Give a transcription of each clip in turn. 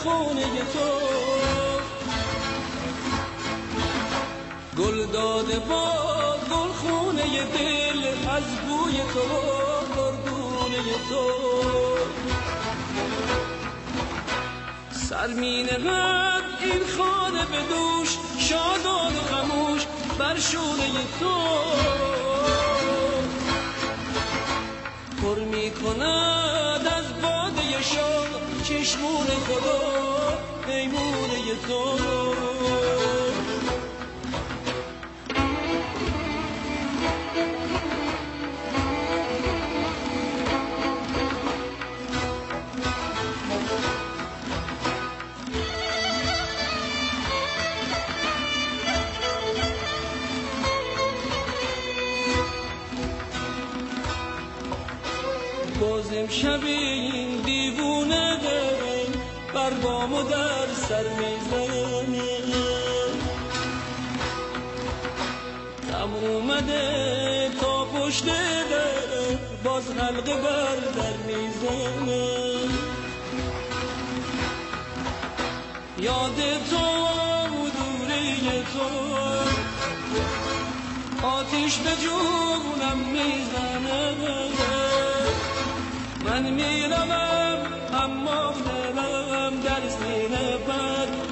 خونه تو. گل داده باد گل خونه دل از بوی تو گردونه تو. سر می نهد این خانه به دوش شادان و خموش بر شونه تو. پر می کند از باده شاد چشمون خدا پیمونه تو. باز امشب این دیوونه دل بر بام و در سر میزنه. غم اومده تا پشت در باز حلقه بر در میزنه. یاد تو دوری تو آتیش به جونم میزنه. من میروم اما دلم در سینه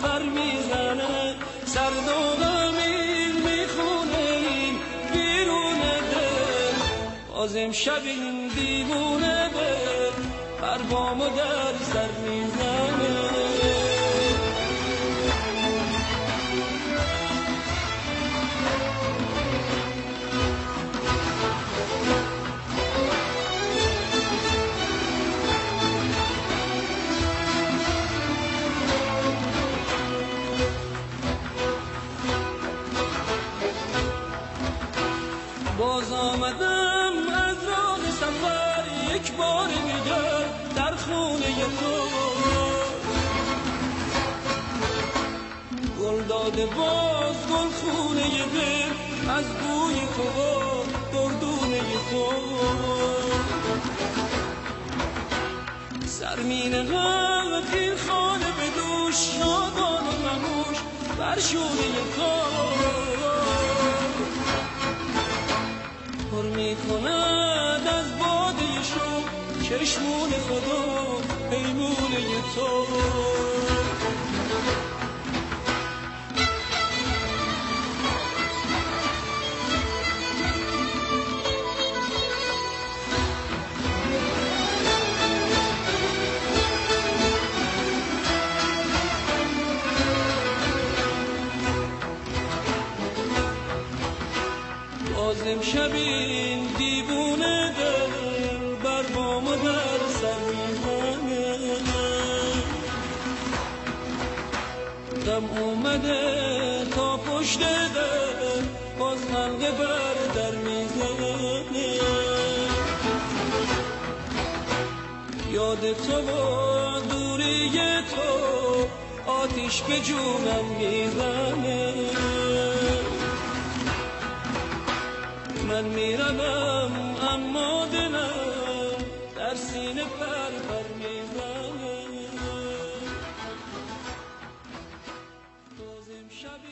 پر میزنه. سرد و غمین میخونه این بیرون دل. باز امشب این دیوونه دل بر بام و در سر میزنه. باز آمدم از راه سفر یک بار دیگر در خونه تو. گل داده باز گل خونه دل از بوی تو گردونه تو. سر می نهد این خانه به دوش شادان و خموش بر شونه تو. پر می کند از باده شو چشمون خدا پیمونه تو. باز امشب این دیوونه دل بر بام و در سر میزنه. غم اومده تا پشت در باز حلقه بر در میزنه. یاد تو و دوری تو آتیش به جونم میزنه. من میروم اما دلم در سینه پر میزنه. باز امشب